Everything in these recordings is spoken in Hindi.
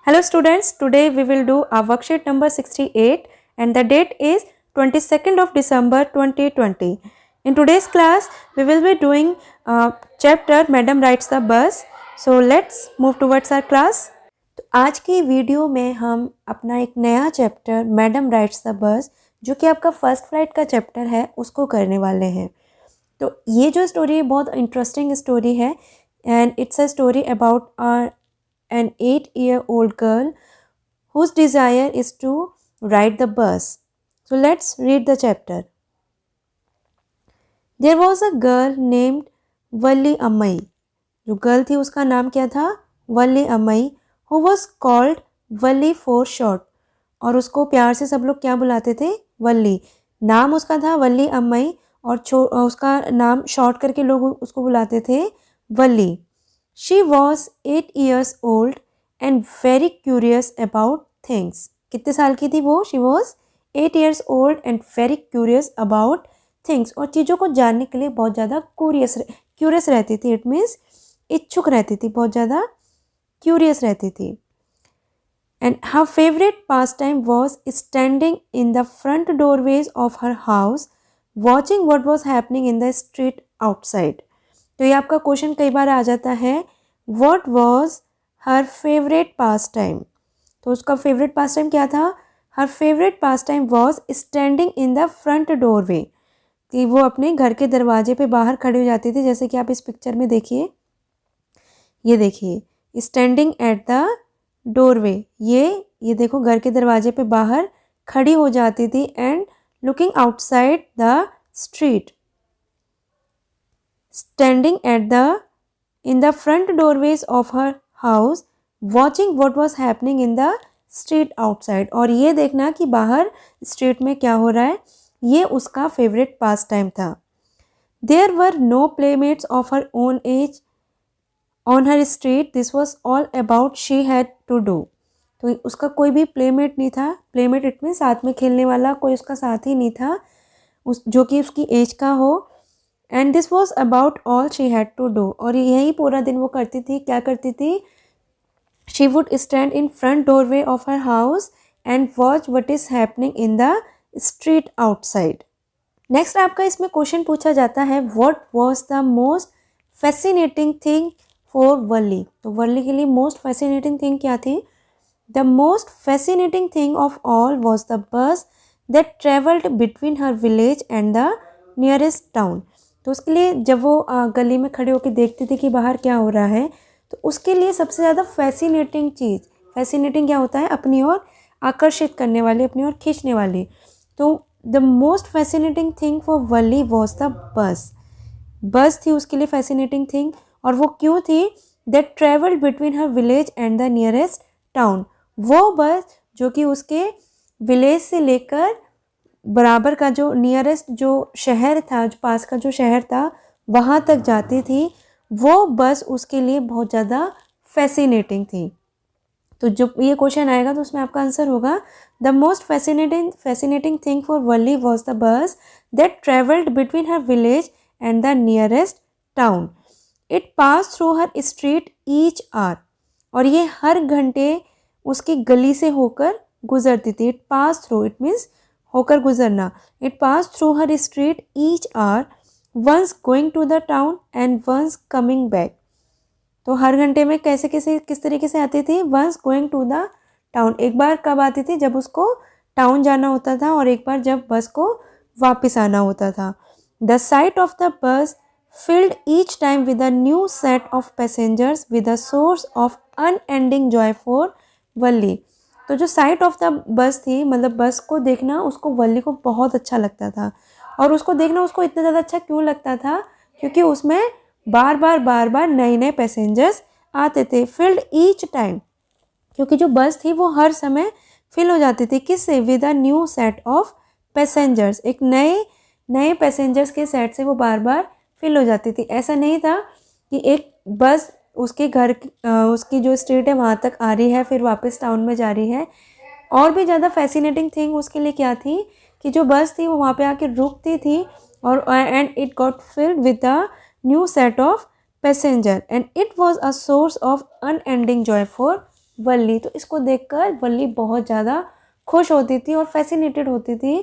Hello students, today we will do our worksheet number 68 and the date is 22nd of December 2020. In today's class, we will be doing chapter Madam Rides the Bus. So let's move towards our class. तो आज की वीडियो में हम अपना एक नया chapter madam rides the bus जो कि आपका फर्स्ट फ्लाइट का चैप्टर है उसको करने वाले हैं। तो ये जो स्टोरी है बहुत इंटरेस्टिंग स्टोरी है and it's a story about an 8-year-old girl whose desire is to ride the bus. So let's read the chapter. There was a girl named Valli Ammai. जो गर्ल थी उसका नाम क्या था? वल्ली अम्मई, who was called Valli for short. और उसको प्यार से सब लोग क्या बुलाते थे? वल्ली. नाम उसका था वल्ली अम्मई और उसका नाम शॉर्ट करके लोग उसको बुलाते थे वल्ली. She was 8 years old and very curious about things. कितने साल की थी वो? She was 8 years old and very curious about things. और चीज़ों को जानने के लिए बहुत ज़्यादा curious रहती थी. It means इच्छुक रहती थी, बहुत ज़्यादा curious रहती थी. And her favorite pastime was standing in the front doorways of her house, watching what was happening in the street outside. तो ये आपका क्वेश्चन कई बार आ जाता है, what was her favourite pass time. तो उसका फेवरेट पास टाइम क्या था? हर favourite pass time was standing in the front doorway. कि वो अपने घर के दरवाजे पे बाहर खड़ी हो जाती थी, जैसे कि आप इस पिक्चर में देखिए, ये देखिए स्टैंडिंग एट द डोरवे. ये देखो घर के दरवाजे पे बाहर खड़ी हो जाती थी and looking outside the street. Standing in the front doorways of her house, watching what was happening in the street outside. और ये देखना कि बाहर स्ट्रीट में क्या हो रहा है, ये उसका फेवरेट पास टाइम था. There were no playmates of her own age on her street. This was all about she had to do. तो उसका कोई भी प्लेमेट नहीं था. प्लेमेट इट मीन साथ में खेलने वाला कोई उसका साथी नहीं था जो कि उसकी एज का हो. And this was about all she had to do. और यही पूरा दिन वो करती थी. क्या करती थी? She would stand in front doorway of her house and watch what is happening in the street outside. Next आपका इसमें क्वेश्चन पूछा जाता है, what was the most fascinating thing for Valli. तो वल्ली के लिए मोस्ट फैसिनेटिंग थिंग क्या थी? The most fascinating thing of all was the bus that travelled between her village and the nearest town. तो उसके लिए जब वो गली में खड़े होकर देखती थी कि बाहर क्या हो रहा है, तो उसके लिए सबसे ज़्यादा फैसिनेटिंग चीज़, फैसिनेटिंग क्या होता है? अपनी ओर आकर्षित करने वाली, अपनी ओर खींचने वाली. तो the most fascinating thing for Valli was the बस. बस थी उसके लिए फैसिनेटिंग थिंग. और वो क्यों थी? That travelled between her village and the nearest town. वो बस जो कि उसके विलेज से लेकर बराबर का जो नियरेस्ट जो शहर था, जो पास का जो शहर था, वहाँ तक जाती थी. वो बस उसके लिए बहुत ज़्यादा फैसिनेटिंग थी. तो जब ये क्वेश्चन आएगा तो उसमें आपका आंसर होगा, the most fascinating thing for Valli was the bus that travelled between her village and the nearest town. It pass through her street each hour. और ये हर घंटे उसकी गली से होकर गुजरती थी. It pass through, it means होकर गुजरना. It pass through her street each hour, once going to the town and once coming back. तो हर घंटे में किस तरीके से आती थी? Once going to the town. एक बार कब आती थी? जब उसको टाउन जाना होता था, और एक बार जब बस को वापस आना होता था. द साइट ऑफ द बस filled each time with a new set of passengers with a source of unending joy for वल्ली. तो जो साइट ऑफ द बस थी, मतलब बस को देखना उसको वल्ली को बहुत अच्छा लगता था. और उसको देखना उसको इतना ज़्यादा अच्छा क्यों लगता था? क्योंकि उसमें बार बार नए नए पैसेंजर्स आते थे. फिल्ड ईच टाइम, क्योंकि जो बस थी वो हर समय फिल हो जाती थी. किससे? With a new set of passengers. एक नए पैसेंजर्स के सेट से वो बार बार फिल हो जाती थी. ऐसा नहीं था कि एक बस उसके घर उसकी जो स्ट्रीट है वहाँ तक आ रही है फिर वापस टाउन में जा रही है. और भी ज़्यादा फैसिनेटिंग थिंग उसके लिए क्या थी कि जो बस थी वो वहाँ पे आके रुकती थी और and it got filled with a new set of passenger and it was a source of unending joy for Valli. तो इसको देखकर वल्ली बहुत ज़्यादा खुश होती थी और फैसिनेटेड होती थी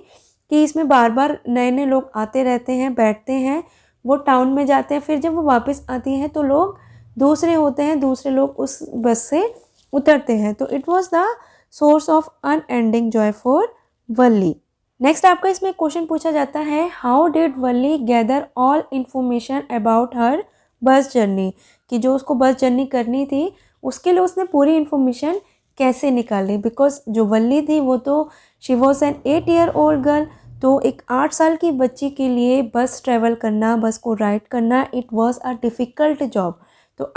कि इसमें बार बार नए नए लोग आते रहते हैं, बैठते हैं, वो टाउन में जाते हैं, फिर जब वो वापस आती हैं तो लोग दूसरे होते हैं, दूसरे लोग उस बस से उतरते हैं। तो it was the source of unending joy for Valli. Next आपका इसमें क्वेश्चन पूछा जाता है, how did Valli gather all information about her bus journey, कि जो उसको बस जर्नी करनी थी उसके लिए उसने पूरी इन्फॉर्मेशन कैसे निकाली। बिकॉज जो वल्ली थी वो तो she was an 8 year old girl, तो एक 8 साल की बच्ची के लिए बस ट्रैवल करना, बस को राइड करना, it was a difficult job. तो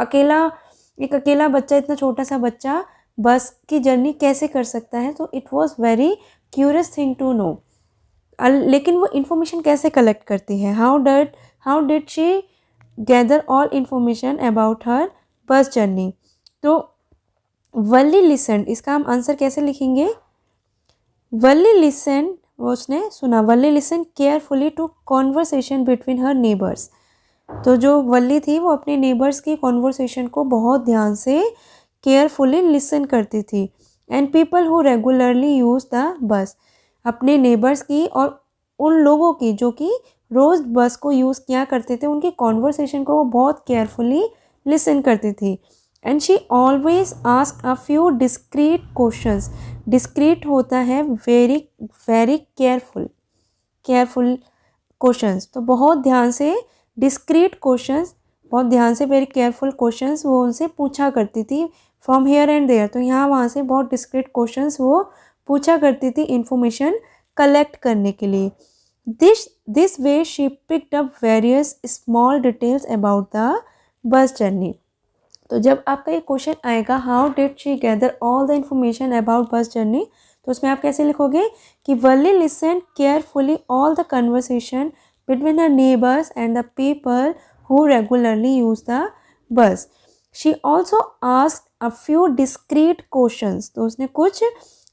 एक अकेला बच्चा, इतना छोटा सा बच्चा बस की जर्नी कैसे कर सकता है, तो it was very curious thing to know. लेकिन वो इन्फॉर्मेशन कैसे कलेक्ट करती है, how did she gather all information about her bus journey. तो वल्ली लिसन, इसका हम आंसर कैसे लिखेंगे, वल्ली लिसन, वो उसने सुना, Valli listen carefully to conversation between her neighbours. तो जो वल्ली थी वो अपने नेबर्स की कॉन्वर्सेशन को बहुत ध्यान से केयरफुली लिसन करती थी। And people who regularly use the बस, अपने नेबर्स की और उन लोगों की जो कि रोज़ बस को यूज़ किया करते थे, उनकी कॉन्वर्सेशन को वो बहुत केयरफुली लिसन करती थी। And she always ask a few discreet questions, discrete होता है वेरी वेरी केयरफुल क्वेश्चंस, तो बहुत ध्यान से डिस्क्रीट क्वेश्चंस, बहुत ध्यान से वेरी केयरफुल क्वेश्चंस वो उनसे पूछा करती थी फ्रॉम हियर एंड देयर। तो यहाँ वहाँ से बहुत डिस्क्रीट क्वेश्चंस वो पूछा करती थी इंफॉर्मेशन कलेक्ट करने के लिए। This way she picked up various small details about the bus journey. तो जब आपका ये क्वेश्चन आएगा, how did she gather all the information about bus journey, तो उसमें आप कैसे लिखोगे कि Valli listen carefully all the conversation between the neighbours and the people who regularly use the bus. She also asked a few discreet questions, तो उसने कुछ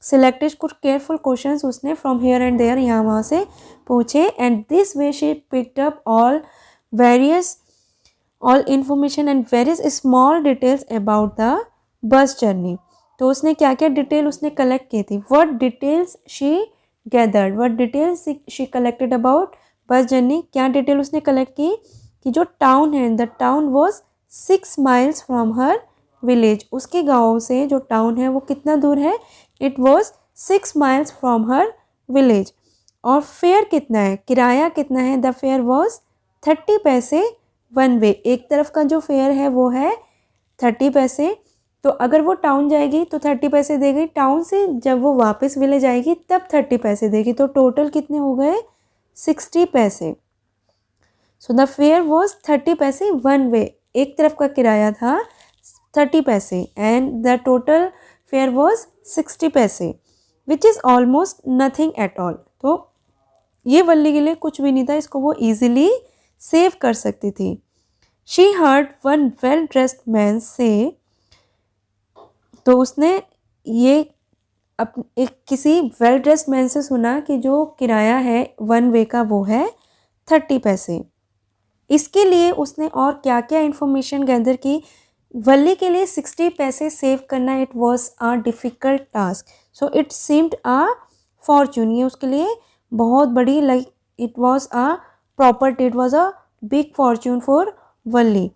सिलेक्टेड, कुछ केयरफुल क्वेश्चंस उसने फ्रॉम हियर एंड देयर, यहाँ वहाँ से पूछे। And this way she picked up all information and various small details about the bus journey. तो उसने क्या क्या डिटेल उसने कलेक्ट की थी, what details she gathered, what details she collected about bus journey. क्या डिटेल उसने कलेक्ट की कि जो टाउन है, the town was 6 miles from her village, उसके गाँव से जो टाउन है वो कितना दूर है, it was 6 miles from her village. और फेयर कितना है, किराया कितना है, द फेयर वॉज 30 पैसे वन वे, एक तरफ का जो फेयर है वो है 30 पैसे। तो अगर वो टाउन जाएगी तो 30 पैसे देगी, टाउन से जब वो वापस विलेज आएगी तब 30 पैसे देगी, तो टोटल कितने हो गए 60 पैसे। सो द फेयर वॉज 30 पैसे वन वे, एक तरफ का किराया था 30 पैसे and the total fair was 60 पैसे which is almost nothing at all. तो ये वल्ली के लिए कुछ भी नहीं था, इसको वो ईजिली सेव कर सकती थी। She heard one well dressed man से, तो उसने ये एक किसी वेल ड्रेस्ड मैन से सुना कि जो किराया है वन वे का वो है 30 पैसे। इसके लिए उसने और क्या क्या इन्फॉर्मेशन गैदर की, वल्ली के लिए 60 पैसे सेव करना it was a difficult task, so it seemed a fortune, ये उसके लिए बहुत बड़ी, like it was a property, it was a big fortune for Valli.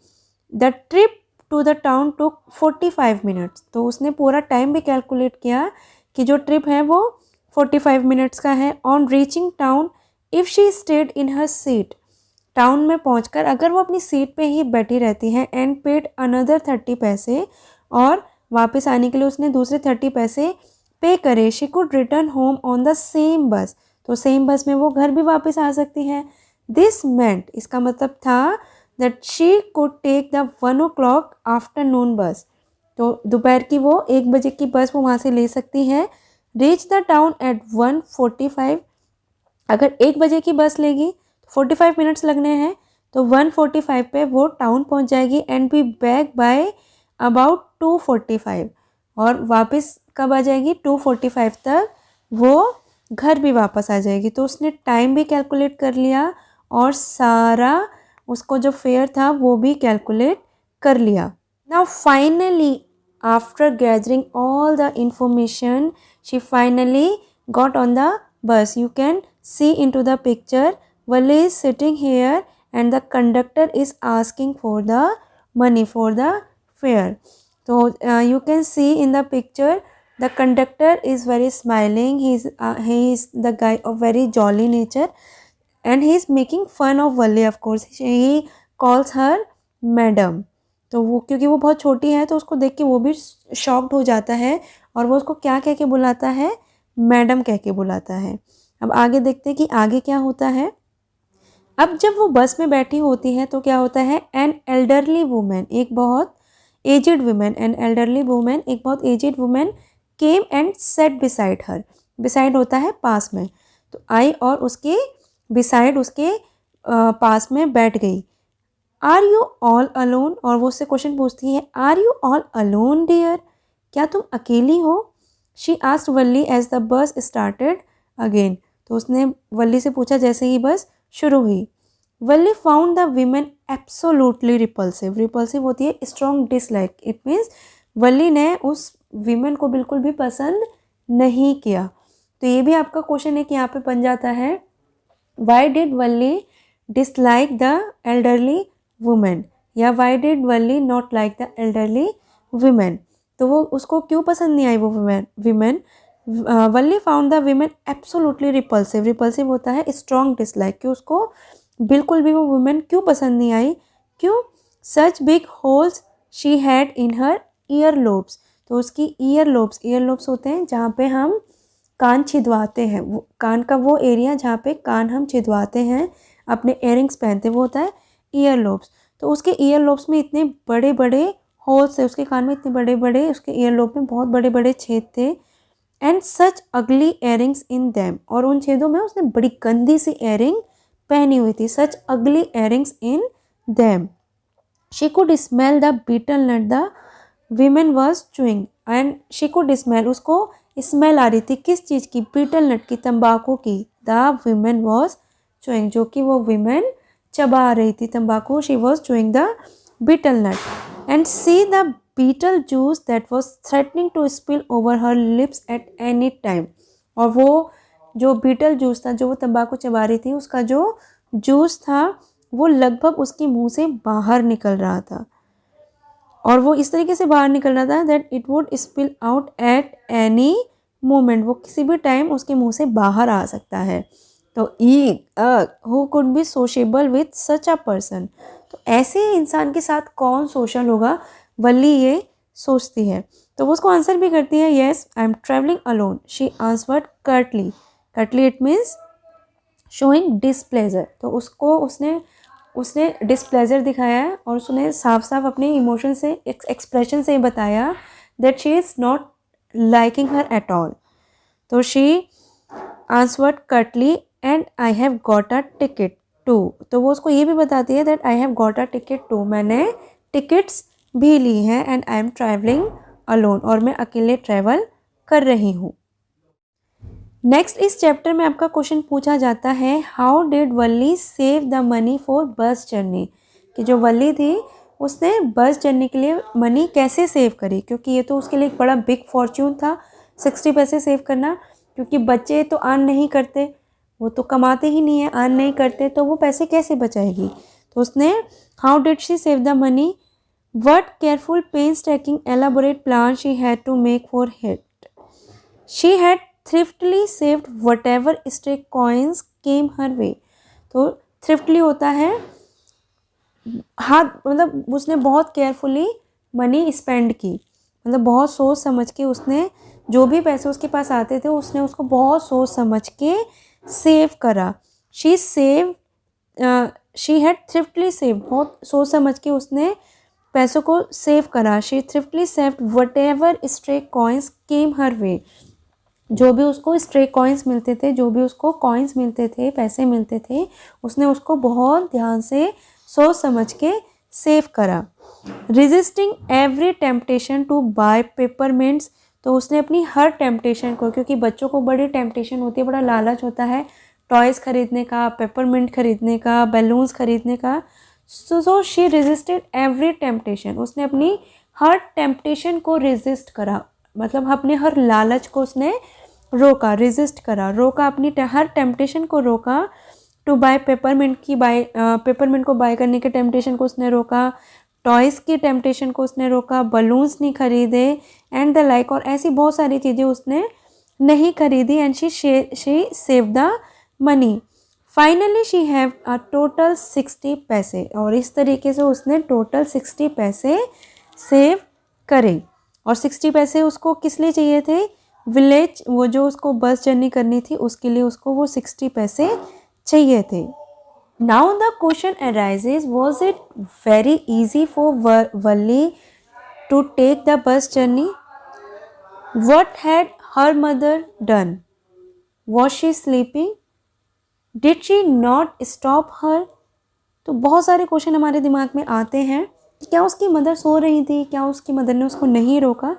The trip to the town took 45 minutes, तो उसने पूरा टाइम भी कैलकुलेट किया कि जो ट्रिप है वो 45 मिनट्स का है। On reaching town if she stayed in her seat, town में पहुंचकर अगर वो अपनी सीट पे ही बैठी रहती है, एंड पेड अनदर 30 पैसे, और वापस आने के लिए उसने दूसरे 30 पैसे पे करे, she could return home on the same बस, तो सेम बस में वो घर भी वापस आ सकती है। दिस मेंट, इसका मतलब था that she could take the 1 o'clock afternoon bus, तो दोपहर की वो 1 बजे की बस वो वहाँ से ले सकती है। रीच द टाउन एट 1:45, अगर 1 बजे की बस लेगी तो 45 मिनट्स लगने हैं, तो 1:45 पे वो टाउन पहुँच जाएगी। And be back by about 2:45, और वापस कब आ जाएगी 2:45 तक वो घर भी वापस आ जाएगी। तो उसने टाइम भी कैलकुलेट कर लिया और सारा उसको जो फेयर था वो भी कैलकुलेट कर लिया। Now finally after gathering all the information, she finally got on the bus. You can see into the picture, Valli is sitting here and the conductor is asking for the money for the fare. So you can see in the picture, the conductor is very smiling. He is the guy of very jolly nature and he is making fun of Valli. Of course he calls her madam. तो वो क्योंकि वो बहुत छोटी है तो उसको देख के वो भी शॉक्ड हो जाता है और वो उसको क्या कह के बुलाता है, मैडम कह के बुलाता है। अब आगे देखते हैं कि आगे क्या होता है। अब जब वो बस में बैठी होती है तो क्या होता है, एन एल्डरली वुमेन, एक बहुत aged women, an elderly women, एक बहुत aged women came and sat beside her. Beside होता है पास में, तो आई और उसके बिसाइड, उसके पास में बैठ गई। आर यू ऑल अलोन, और वो उससे क्वेश्चन पूछती है, are you all alone dear, क्या तुम अकेली हो। She asked Valli as the bus started again, तो उसने वल्ली से पूछा जैसे ही बस शुरू हुई। Valli found the women absolutely repulsive. Repulsive होती है strong dislike, it means Valli ने उस वीमेन को बिल्कुल भी पसंद नहीं किया। तो ये भी आपका क्वेश्चन है कि यहाँ पे बन जाता है, why did Valli dislike the elderly women, या why did Valli not like the elderly women. तो वो उसको क्यों पसंद नहीं आई वो women. Valli found the women absolutely repulsive. Repulsive होता है स्ट्रॉन्ग डिसलाइक, कि उसको बिल्कुल भी वो वुमेन क्यों पसंद नहीं आई, क्यों। Such big holes she had in her year lobes, तो उसकी ईयर लोब्स होते हैं जहाँ पे हम कान छिदवाते हैं, वो कान का वो एरिया जहाँ पे कान हम छिदवाते हैं, अपने इयरिंग्स पहनते हैं, वो होता है ईयर लोब्स। तो उसके ईयर लोब्स में इतने बड़े बड़े होल्स थे, उसके कान में इतने बड़े बड़े, उसके ईयर लोब में बहुत बड़े बड़े छेद थे। एंड सच अगली इयरिंग्स इन दैम, और उन छेदों में उसने बड़ी गंदी सी इयरिंग पहनी हुई थी। सच अगली earrings in them. She could smell the betel not the women was chewing, and she could smell, उसको स्मेल आ रही थी किस चीज़ की, बीटल नट की, तंबाकू की। द वीमेन वॉज चूइंग, जो कि वो वीमेन चबा रही थी तंबाकू। She was chewing the betel nut and see the betel juice that was threatening to spill over her lips at any time. और वो जो बीटल जूस था, जो वो तंबाकू चबा रही थी, उसका जो जूस था वो लगभग उसके मुंह से बाहर निकल रहा था, और वो इस तरीके से बाहर निकल रहा था that it would spill out at any moment, वो किसी भी टाइम उसके मुंह से बाहर आ सकता है। तो who could be sociable with such a person, तो ऐसे इंसान के साथ कौन सोशल होगा, वल्ली ये सोचती है। तो वो उसको आंसर भी करती है, yes I am travelling alone. She answered curtly, curtly it means showing displeasure, तो उसको उसने डिसप्लेजर दिखाया है और उसने साफ साफ अपने इमोशन से, एक्सप्रेशन से बताया that she is not liking her at all. तो she answered curtly and I have got a ticket too, तो वो उसको ये भी बताती है that I have got a ticket too, मैंने टिकट्स भी ली हैं, and I am travelling alone, और मैं अकेले ट्रैवल कर रही हूँ। नेक्स्ट इस चैप्टर में आपका क्वेश्चन पूछा जाता है, how did Valli save the money for bus journey, कि जो वल्ली थी उसने बस जर्नी के लिए मनी कैसे सेव करी, क्योंकि ये तो उसके लिए एक बड़ा बिग फॉर्च्यून था 60 पैसे सेव करना, क्योंकि बच्चे तो अर्न नहीं करते, वो तो कमाते ही नहीं है, अर्न नहीं करते, तो वो पैसे कैसे बचाएगी। तो उसने how did she save the money, what careful painstaking elaborate plan she had to make for it, she had thriftily saved whatever stray coins came her way. तो थ्रिफ्टली होता है हाथ, मतलब उसने बहुत केयरफुली मनी स्पेंड की, मतलब बहुत सोच समझ के उसने जो भी पैसे उसके पास आते थे उसने उसको बहुत सोच समझ के सेव करा। शी हैड थ्रिफ्टली सेव, बहुत सोच समझ के उसने पैसों को सेव करा। She thriftily saved whatever stray coins came her way, जो भी उसको स्ट्रे कॉइन्स मिलते थे, जो भी उसको कॉइन्स मिलते थे, पैसे मिलते थे, उसने उसको बहुत ध्यान से सोच समझ के सेव करा। Resisting every temptation to buy peppermints, तो उसने अपनी हर टेम्पटेशन को, क्योंकि बच्चों को बड़ी टेम्पटेशन होती है, बड़ा लालच होता है टॉयज़ खरीदने का, पेपरमिंट खरीदने का, बैलून्स खरीदने का। So she resisted every temptation, उसने अपनी हर टेम्पटेशन को रेजिस्ट करा, मतलब अपने हर लालच को उसने रोका, रेजिस्ट करा, रोका, अपनी हर टेम्पटेशन को रोका। टू बाय पेपरमिंट को बाय करने के टेम्पटेशन को उसने रोका, टॉयज़ की टेम्पटेशन को उसने रोका, बलून्स नहीं खरीदे एंड द लाइक, और ऐसी बहुत सारी चीज़ें उसने नहीं खरीदी। And she save the money. Finally she have a total 60 पैसे, और इस तरीके से उसने टोटल 60 पैसे सेव करे। और 60 पैसे उसको किस लिए चाहिए थे? विलेज, वो जो उसको बस जर्नी करनी थी उसके लिए उसको वो 60 पैसे चाहिए थे। Now the question arises, was it very easy for Valli to take the bus journey? What had her mother done? Was she sleeping? Did she not stop her? तो बहुत सारे क्वेश्चन हमारे दिमाग में आते हैं कि क्या उसकी मदर सो रही थी, क्या उसकी मदर ने उसको नहीं रोका,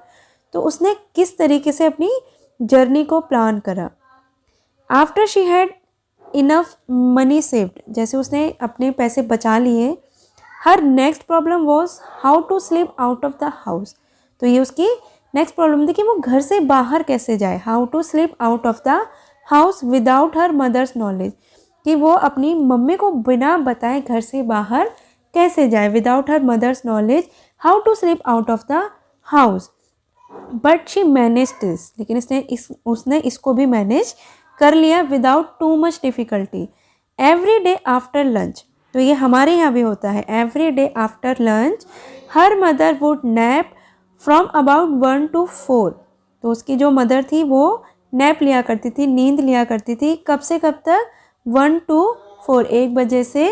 तो उसने किस तरीके से अपनी जर्नी को प्लान करा। After she had enough money saved, जैसे उसने अपने पैसे बचा लिए, her next problem was how to sleep out of the house. तो ये उसकी नेक्स्ट प्रॉब्लम थी कि वो घर से बाहर कैसे जाए, how to sleep out of the house without her mother's knowledge, कि वो अपनी मम्मी को बिना बताए घर से बाहर कैसे जाए, without her mother's knowledge how to sleep out of the house. But she manage this, लेकिन उसने इसको भी मैनेज कर लिया without too much difficulty. Every day after lunch, तो ये हमारे यहाँ भी होता है, every day after lunch her mother would nap from about 1 to 4। तो उसकी जो मदर थी वो नैप लिया करती थी, नींद लिया करती थी, कब से कब तक? 1 to 4, 1 बजे से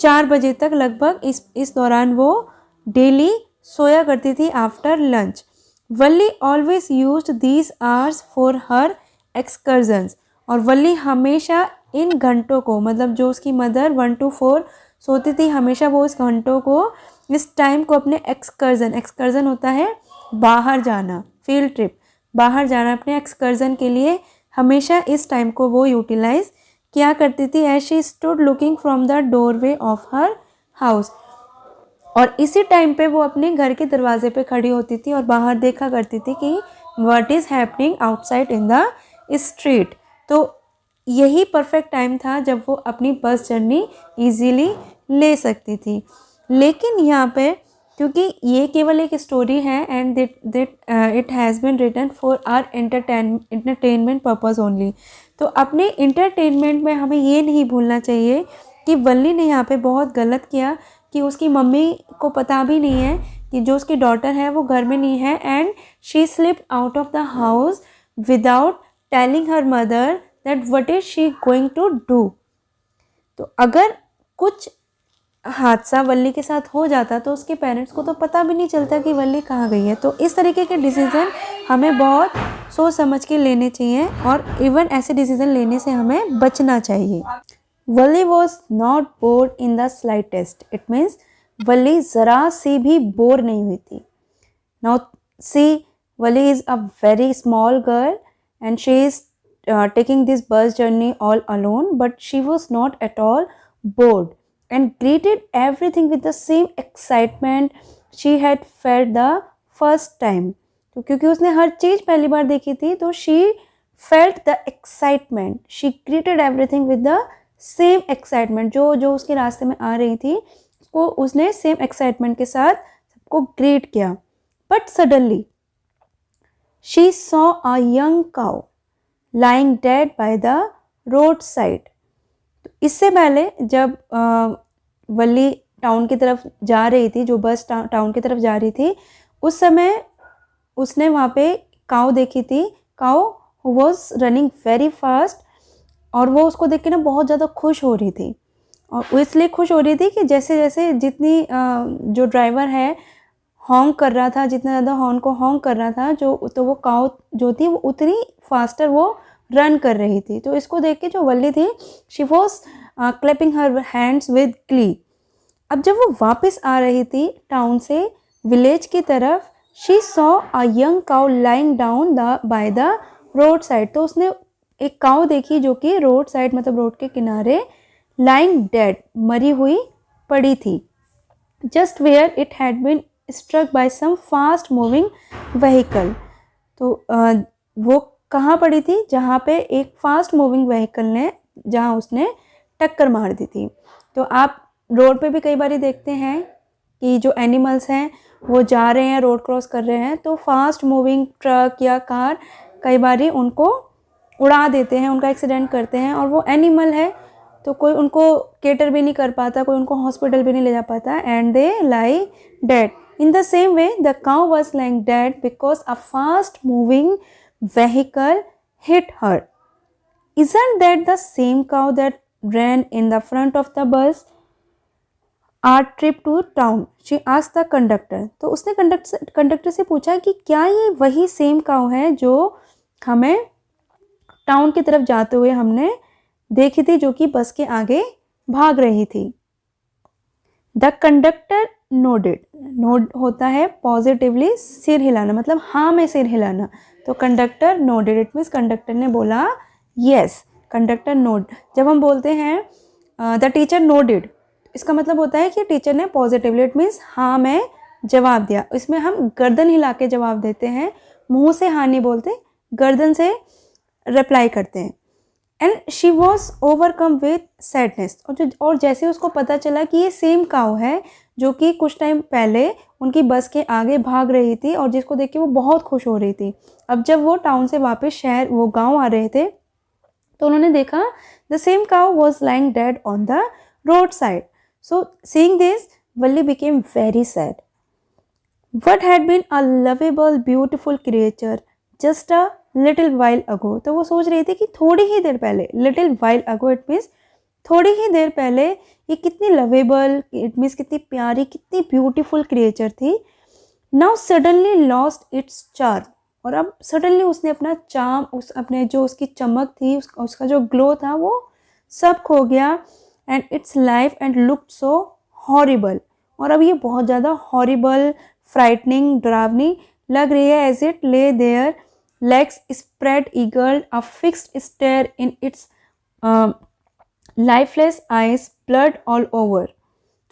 4 बजे तक लगभग, इस दौरान वो डेली सोया करती थी after lunch. Valli always used these hours for her excursions, और वल्ली हमेशा इन घंटों को, मतलब जो उसकी मदर 1 to 4 सोती थी, हमेशा वो इस घंटों को, इस टाइम को अपने एक्सकर्जन होता है बाहर जाना, फील्ड ट्रिप, बाहर जाना, अपने एक्सकर्जन के लिए हमेशा इस टाइम को वो यूटिलाइज किया करती थी। As she stood looking from the doorway of her house, और इसी टाइम पे वो अपने घर के दरवाजे पे खड़ी होती थी और बाहर देखा करती थी कि what is happening outside in the street. तो यही परफेक्ट टाइम था जब वो अपनी बस जर्नी इजीली ले सकती थी। लेकिन यहाँ पे, क्योंकि ये केवल एक स्टोरी है and it has been written for our entertainment purpose only, तो अपने इंटरटेनमेंट में हमें ये नहीं भूलना चाहिए कि वल्ली ने यहाँ पे बहुत गलत किया कि उसकी मम्मी को पता भी नहीं है कि जो उसकी डॉटर है वो घर में नहीं है, and she slipped out of the house without telling her mother that what is she going to do. तो अगर कुछ हादसा वल्ली के साथ हो जाता तो उसके पेरेंट्स को तो पता भी नहीं चलता कि वल्ली कहाँ गई है। तो इस तरीके के डिसीज़न हमें बहुत सोच समझ के लेने चाहिए, और इवन ऐसे डिसीज़न लेने से हमें बचना चाहिए। Valli was not bored in the slightest, it means Valli ज़रा सी भी बोर नहीं हुई थी। Now see, Valli is a very small girl and she is taking this bus journey all alone, but she was not at all bored and greeted everything with the same excitement she had felt the first time. तो क्योंकि उसने हर चीज़ पहली बार देखी थी तो she felt the excitement, she greeted everything with the same excitement, जो उसके रास्ते में आ रही थी उसको उसने सेम एक्साइटमेंट के साथ सबको ग्रीट किया। But suddenly she saw a young cow lying dead by the roadside. तो इससे पहले जब वल्ली टाउन की तरफ जा रही थी, जो बस टाउन की तरफ जा रही थी, उस समय उसने वहाँ पे काऊ देखी थी, cow who was running very fast, और वो उसको देख के ना बहुत ज़्यादा खुश हो रही थी। और वो इसलिए खुश हो रही थी कि जैसे जैसे जितनी जो ड्राइवर है हॉन्क कर रहा था, जितना ज़्यादा हॉर्न को हॉन्क कर रहा था, तो वो काऊ जो थी वो उतनी फास्टर वो रन कर रही थी। तो इसको देख के जो वल्ली थी, she was clapping her hands with Glee. अब जब वो वापस आ रही थी टाउन से विलेज की तरफ, she saw a young cow lying down by the road side. तो उसने एक काऊ देखी जो कि रोड साइड, मतलब रोड के किनारे, लाइंग डेड, मरी हुई पड़ी थी, just where it had been struck by some fast moving vehicle. तो वो कहाँ पड़ी थी? जहाँ पे एक फास्ट मूविंग व्हीकल ने, जहाँ उसने टक्कर मार दी थी। तो आप रोड पे भी कई बार देखते हैं कि जो एनिमल्स हैं वो जा रहे हैं, रोड क्रॉस कर रहे हैं, तो फास्ट मूविंग ट्रक या कार कई बार उनको उड़ा देते हैं, उनका एक्सीडेंट करते हैं, और वो एनिमल है तो कोई उनको केटर भी नहीं कर पाता, कोई उनको हॉस्पिटल भी नहीं ले जा पाता, and they lie dead. In the same way the cow was lying dead because a fast moving vehicle hit her. Isn't that the same cow that ran in the front of the bus? Our trip to town, she asked the conductor. तो उसने कंडक्टर से पूछा कि क्या ये वही सेम काउ है जो हमें टाउन की तरफ जाते हुए हमने देखी थी, जो कि बस के आगे भाग रही थी। द कंडक्टर नोडेड, नोड होता है पॉजिटिवली सिर हिलाना, मतलब हाँ में सिर हिलाना। तो conductor nodded, it means conductor ने बोला यस। कंडक्टर नोड, जब हम बोलते हैं द टीचर नोडेड, इसका मतलब होता है कि टीचर ने पॉजिटिवली, इट मीन्स हाँ में जवाब दिया। इसमें हम गर्दन हिला के जवाब देते हैं, मुंह से हाँ नहीं बोलते, गर्दन से रिप्लाई करते हैं। And she was overcome with sadness, और जैसे उसको पता चला कि ये सेम काउ है जो कि कुछ टाइम पहले उनकी बस के आगे भाग रही थी और जिसको देख के वो बहुत खुश हो रही थी। अब जब वो टाउन से वापस शहर, वो गांव आ रहे थे, तो उन्होंने देखा the same cow was lying dead on the road side. So seeing this Valli became very sad. What had been a lovable beautiful creature just a little while ago. तो वो सोच रही थी कि थोड़ी ही देर पहले, little while ago it means थोड़ी ही देर पहले, ये कितनी लवेबल, इट मीन्स कितनी प्यारी, कितनी ब्यूटीफुल क्रिएचर थी। Now suddenly lost its charm, और अब सडनली उसने अपना चार्म, उस अपने जो उसकी चमक थी, उसका जो ग्लो था, वो सब खो गया। And it's life and looked so horrible, और अब ये बहुत ज़्यादा हॉरिबल, फ्राइटनिंग, डरावनी लग रही है। As it lay there, legs spread eagle, a fixed stare in its lifeless eyes, blood all over।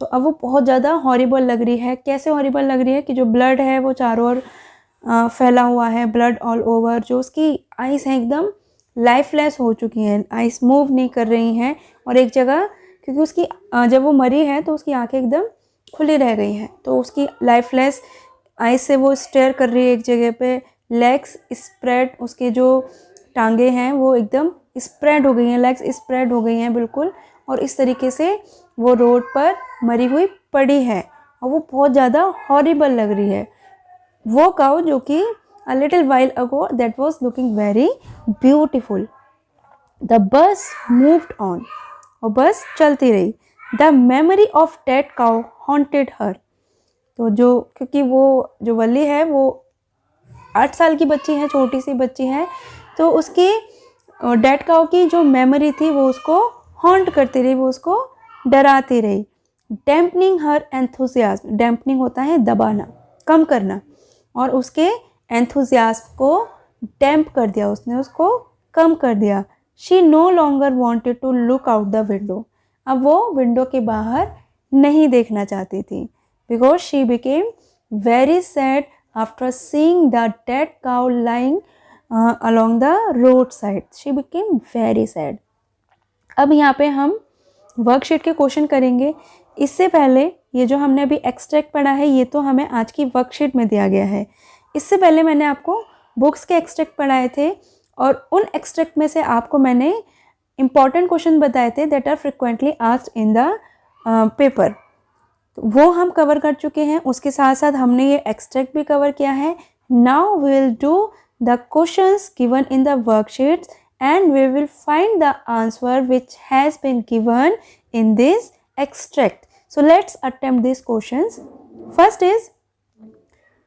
तो अब वो बहुत ज़्यादा हॉरिबल लग रही है। कैसे हॉरिबल लग रही है कि जो ब्लड है वो चारों ओर फैला हुआ है, ब्लड ऑल ओवर, जो उसकी आइज़ हैं एकदम लाइफलेस हो चुकी हैं, आइज़ मूव नहीं कर रही हैं, और एक जगह, क्योंकि उसकी जब वो मरी है तो उसकी आंखें एकदम खुली रह गई हैं, तो उसकी लाइफलेस आइज़ से वो स्टेयर कर रही है एक जगह पे। लेग्स स्प्रेड, उसके जो टांगे हैं वो एकदम स्प्रेड हो गई हैं, लेग्स स्प्रेड हो गई हैं बिल्कुल, और इस तरीके से वो रोड पर मरी हुई पड़ी है, और वो बहुत ज़्यादा हॉरिबल लग रही है। वो काउ जो कि a little while ago that was looking very beautiful. The bus moved on, और बस चलती रही। The memory of dead cow haunted her. तो जो, क्योंकि वो जो वल्ली है वो 8 साल की बच्ची है, छोटी सी बच्ची है, तो उसकी डेड काउ की जो मेमोरी थी वो उसको हॉन्ट करती रही, वो उसको डराती रही। डैम्पनिंग हर एंथुजियाज्म, डैम्पनिंग होता है दबाना, कम करना, और उसके एंथुजियाज्म को डैम्प कर दिया, उसने उसको कम कर दिया। She no longer wanted to look out the window, अब वो विंडो के बाहर नहीं देखना चाहती थी, because she became very sad after seeing the dead cow lying along the roadside. She became very sad. अब यहाँ पे हम वर्कशीट के क्वेश्चन करेंगे। इससे पहले ये जो हमने अभी एक्सट्रैक्ट पढ़ा है, ये तो हमें आज की वर्कशीट में दिया गया है। इससे पहले मैंने आपको बुक्स के एक्सट्रैक्ट पढ़ाए थे, और उन एक्सट्रैक्ट में से आपको मैंने इंपॉर्टेंट क्वेश्चन बताए थे that are frequently asked in the paper, तो वो हम कवर कर चुके हैं। उसके साथ साथ हमने ये एक्सट्रैक्ट भी कवर किया है। Now we will do the questions given in the worksheets and we will find the answer which has been given in this extract. So let's attempt this questions. First is,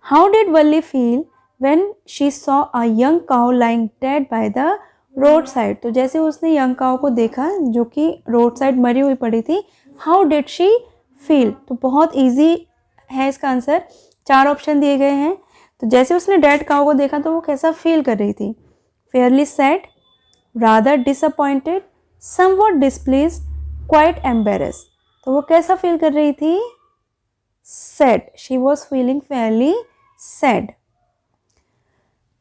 how did Valli feel when she saw a young cow lying dead by the road side. तो जैसे उसने यंग काउ को देखा जो कि रोड साइड मरी हुई पड़ी थी, हाउ डिड शी फील। तो बहुत इजी है इसका आंसर, 4 ऑप्शन दिए गए हैं। तो जैसे उसने डेड काउ को देखा तो वो कैसा फील कर रही थी? Fairlie sad, rather disappointed, somewhat displaced, quite embarrass. तो वो कैसा फील कर रही थी? sad. She was feeling fairly sad.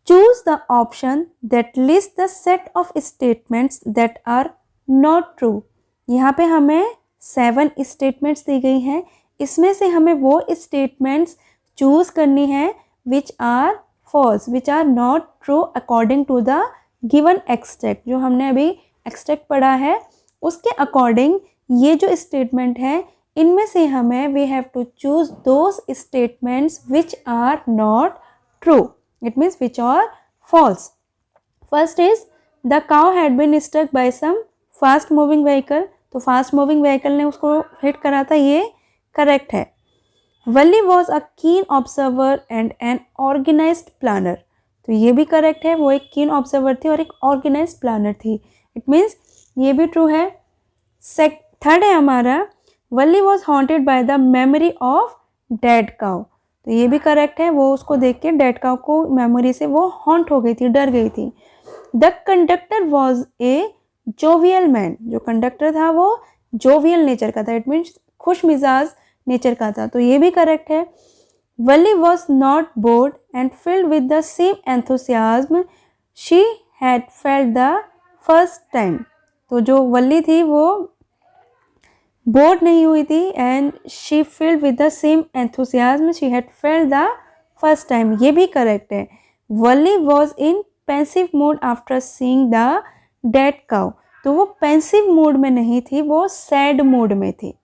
Choose the option that lists the set of statements that are not true. यहाँ पे हमें 7 statements दी गई हैं, इसमें से हमें वो statements choose करनी है which are false, which are not true according to the given extract. जो हमने अभी extract पढ़ा है उसके according ये जो statement है इनमें से हमें we have to choose those statements which are not true. It means which are false. First is the cow had been struck by some fast moving vehicle. तो fast moving vehicle ने उसको hit करा था, ये correct है. Valli was a keen observer and an organized planner. तो ये भी correct है, वो एक keen observer थी और एक organized planner थी. It means ये भी true है. Third है हमारा Valli was haunted by the memory of dead cow. तो ये भी करेक्ट है, वो उसको देख के डेड काउ को मेमोरी से वो हॉन्ट हो गई थी, डर गई थी. The conductor was a jovial man. जो कंडक्टर था वो जोवियल नेचर का था. इट मीन्स खुश मिजाज नेचर का था. तो ये भी करेक्ट है. Valli was not bored and filled with the same enthusiasm she had felt the first time. तो जो वली थी वो बोर्ड नहीं हुई थी and she filled with the same enthusiasm she had felt the first time. ये भी करेक्ट है. Valli was in pensive mood after seeing the dead cow. तो वो पेंसिव मोड में नहीं थी, वो सैड मोड में थी.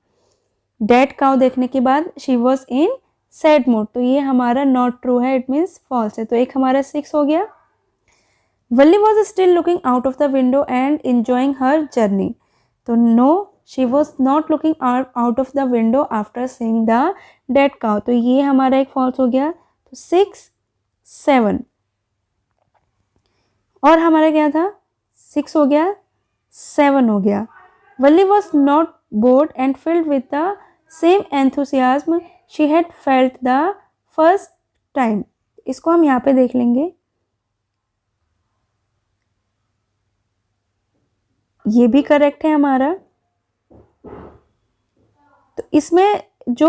डेड काउ देखने के बाद she was in sad mood. तो ये हमारा नॉट ट्रू है, इट मीन्स फॉल्स है. तो एक हमारा 6 हो गया. Valli was still looking out of the window and enjoying her journey. तो no, she was not looking out of the window after seeing the dead cow. तो ये हमारा एक false हो गया. तो 6, 7 और हमारा क्या था, 6 हो गया, 7 हो गया. Valli was not bored and filled with the same enthusiasm she had felt the first time. इसको हम यहाँ पे देख लेंगे. ये भी करेक्ट है हमारा. तो इसमें जो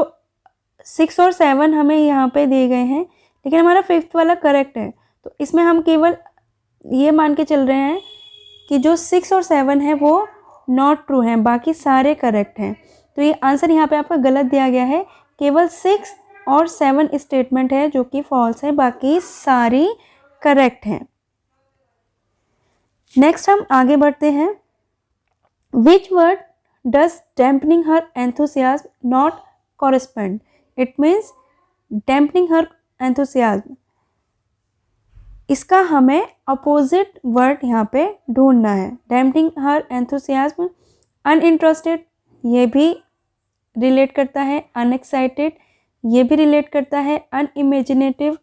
6 और 7 हमें यहाँ पे दिए गए हैं, लेकिन हमारा 5th वाला करेक्ट है. तो इसमें हम केवल ये मान के चल रहे हैं कि जो 6 और 7 है वो नॉट ट्रू हैं, बाकी सारे करेक्ट हैं. तो ये आंसर यहाँ पे आपका गलत दिया गया है. केवल 6 और 7 स्टेटमेंट है जो कि फॉल्स है, बाकी सारी करेक्ट हैं. नेक्स्ट हम आगे बढ़ते हैं. Which word does dampening her enthusiasm not correspond? It means dampening her enthusiasm. इसका हमें अपोजिट वर्ड यहाँ पे ढूंढना है. dampening her enthusiasm, uninterested ये भी रिलेट करता है, unexcited ये भी रिलेट करता है, unimaginative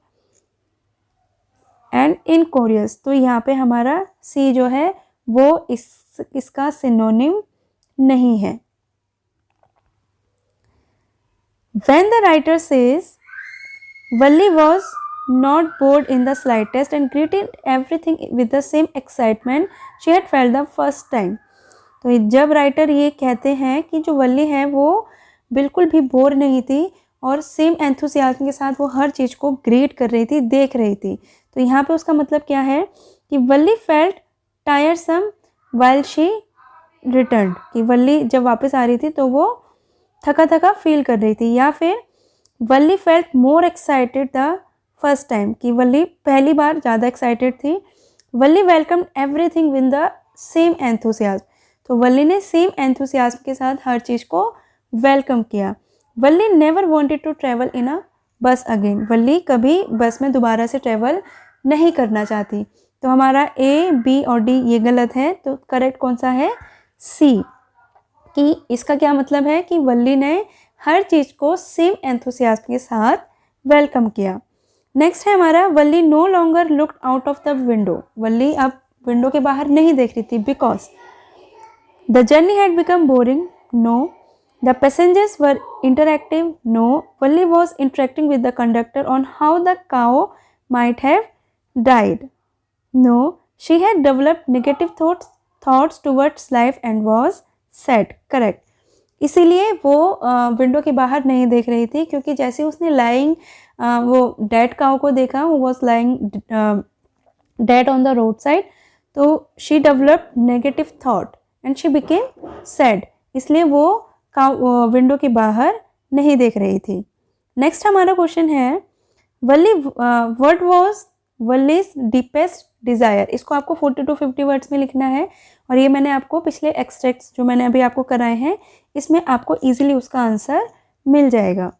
एंड incurious. तो यहाँ पे हमारा सी जो है वो इसका सिनोनिम नहीं है. When the writer says Valli was not bored in the slightest and greeted everything with the same excitement she had felt the first time. तो जब राइटर ये कहते हैं कि जो वल्ली है वो बिल्कुल भी बोर नहीं थी और सेम एंथुसियाज्म के साथ वो हर चीज़ को ग्रीट कर रही थी, देख रही थी. तो यहाँ पे उसका मतलब क्या है कि Valli felt tiresome while she return. कि वल्ली जब वापस आ रही थी तो वो थका थका फील कर रही थी. या फिर Valli felt more excited the first time, कि वल्ली पहली बार ज़्यादा एक्साइटेड थी. Valli welcome everything with the same enthusiasm. तो वल्ली ने सेम एंथुसियाज्म के साथ हर चीज़ को वेलकम किया. Valli never wanted to travel in a bus again. वल्ली कभी बस में दोबारा से ट्रेवल नहीं करना चाहती. तो हमारा ए, बी और डी ये गलत है. तो करेक्ट कौन सा है, सी. कि इसका क्या मतलब है कि वल्ली ने हर चीज़ को सेम एंथुसियाज्म के साथ वेलकम किया. नेक्स्ट है हमारा Valli no longer looked out of the window. Valli अब विंडो के बाहर नहीं देख रही थी because the journey had become boring. No. The passengers were interactive. No. Valli was interacting with the conductor on how the cow might have died. No. She had developed negative thoughts towards life and was sad. Correct. इसीलिए वो विंडो के बाहर नहीं देख रही थी, क्योंकि जैसे उसने लाइंग वो डेड काउ को देखा, वो was lying dead on the road side, तो she developed negative thought and she became sad, इसलिए वो विंडो के बाहर नहीं देख रही थी। नेक्स्ट हमारा क्वेश्चन है वल्ली, व्हाट वाज वल्लीज डीपेस्ट डिज़ायर। इसको आपको 40 to 50 वर्ड्स में लिखना है, और ये मैंने आपको पिछले एक्सट्रैक्ट्स जो मैंने अभी आपको कराए हैं इसमें आपको इजीली उसका आंसर मिल जाएगा।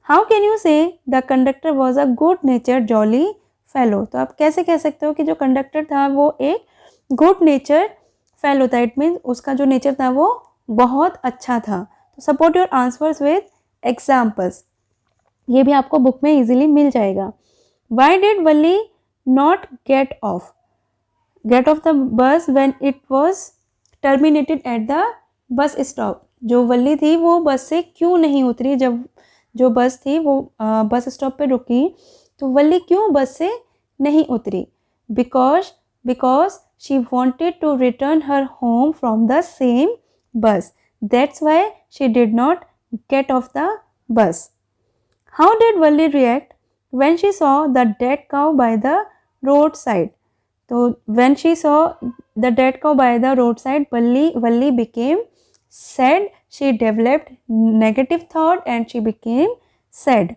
हाउ कैन यू से the conductor was a good nature jolly fellow. तो आप कैसे कह सकते हो कि जो कंडक्टर था वो एक गुड नेचर फेलो था, इट मीन्स उसका जो नेचर था वो बहुत अच्छा था। तो support your answers with examples, ये भी आपको बुक में इजीली मिल जाएगा। Y did Valli not get off the बस when it was terminated at the bus stop. जो वल्ली थी वो बस से क्यों नहीं उतरी, जब जो बस थी वो बस स्टॉप पे रुकी, तो वल्ली क्यों बस से नहीं उतरी? Because she wanted to return her home from the same bus, that's why she did not get off the bus. How did Valli react when she saw the dead cow by the roadside? So when she saw the dead cow by the roadside, Valli became sad. She developed negative thought and she became sad.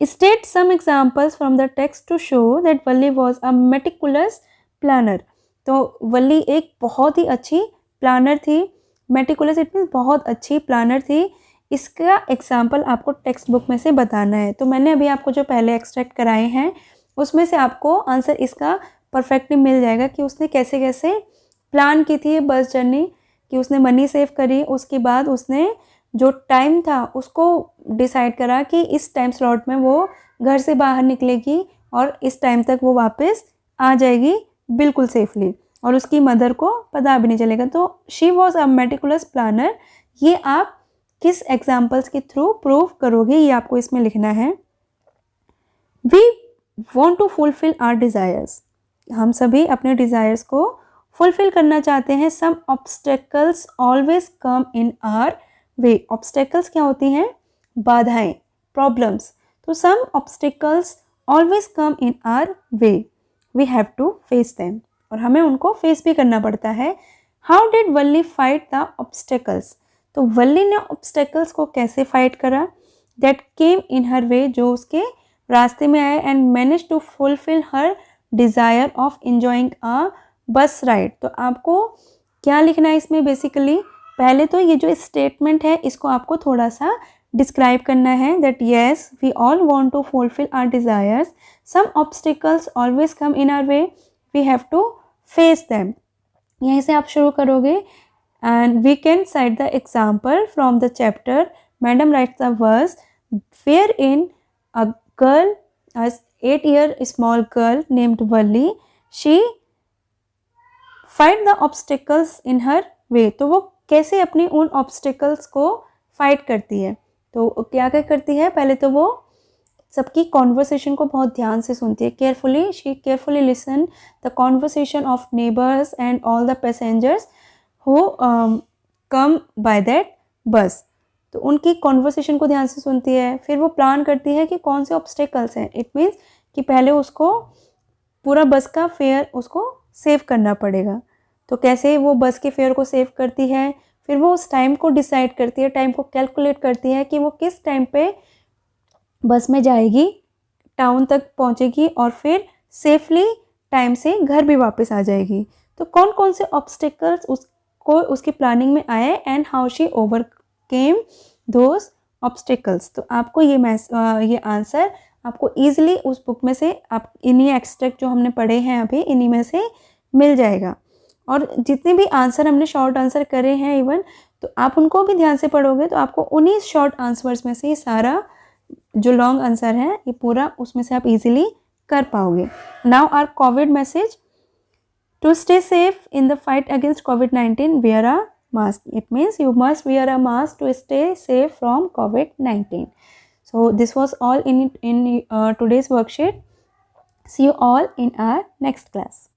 State some examples from the text to show that Valli was a meticulous planner. तो वल्ली एक बहुत ही अच्छी प्लानर थी। मेटिकुलस इट मीन्स बहुत अच्छी प्लानर थी। इसका एग्जाम्पल आपको टेक्स्ट बुक में से बताना है। तो मैंने अभी आपको जो पहले एक्सट्रैक्ट कराए हैं उसमें से आपको आंसर इसका परफेक्टली मिल जाएगा कि उसने कैसे कैसे प्लान की थी ये बस जर्नी, कि उसने मनी सेव करी, उसके बाद उसने जो टाइम था उसको डिसाइड करा कि इस टाइम स्लॉट में वो घर से बाहर निकलेगी और इस टाइम तक वो वापस आ जाएगी बिल्कुल सेफली, और उसकी मदर को पता भी नहीं चलेगा। तो she was a meticulous planner. ये आप किस एग्जाम्पल्स के थ्रू प्रूव करोगे, ये आपको इसमें लिखना है। We want to fulfil our desires, हम सभी अपने डिज़ायर्स को फुलफिल करना चाहते हैं। Some obstacles always come in our way. Obstacles क्या होती हैं? बाधाएं, प्रॉब्लम्स। तो some obstacles always come in our way, we have to face them, और हमें उनको फेस भी करना पड़ता है। How did Valli fight the obstacles. तो वल्ली ने ऑब्स्टेकल्स को कैसे फाइट करा? That came in her way, जो उसके रास्ते में आए, and manage to fulfil her desire of enjoying a bus ride. तो आपको क्या लिखना है इसमें? बेसिकली पहले तो ये जो स्टेटमेंट है इसको आपको थोड़ा सा डिस्क्राइब करना है। That yes we all want to fulfil our desires, some obstacles always come in our way, we have to face them. यहीं से आप शुरू करोगे। And we can cite the example from the chapter. Madam writes the verse wherein a girl, a 8-year small girl named Valli, she fight the obstacles in her way. तो वो कैसे अपनी उन obstacles को fight करती है? तो क्या क्या करती है? पहले तो वो सबकी कॉन्वर्सेशन को बहुत ध्यान से सुनती है। Carefully, she carefully listen the conversation of neighbours and all the passengers who come by that bus। तो उनकी कॉन्वर्सेशन को ध्यान से सुनती है। फिर वो प्लान करती है कि कौन से ऑब्स्टेकल्स हैं। इट मीन्स कि पहले उसको पूरा बस का फेयर उसको सेव करना पड़ेगा। तो कैसे वो बस के फेयर को सेव करती है? फिर वो उस टाइम को डिसाइड करती है, टाइम को कैलकुलेट करती है कि वो किस टाइम पे बस में जाएगी, टाउन तक पहुंचेगी और फिर सेफली टाइम से घर भी वापस आ जाएगी। तो कौन कौन से ऑब्स्टेकल्स को उसकी प्लानिंग में आए and how she overcame those obstacles. तो आपको ये आंसर आपको ईजिली उस बुक में से आप इन्हीं एक्सट्रैक्ट जो हमने पढ़े हैं अभी इन्हीं में से मिल जाएगा। और जितने भी आंसर हमने शॉर्ट आंसर करे हैं इवन, तो आप उनको भी ध्यान से पढ़ोगे तो आपको उन्हीं शॉर्ट आंसर्स में से ये सारा जो लॉन्ग आंसर है ये पूरा उसमें से आप इजीली कर पाओगे। Now our COVID message. To stay safe in the fight against COVID-19, wear a mask. It means you must wear a mask to stay safe from COVID-19. So this was all in today's worksheet. See you all in our next class.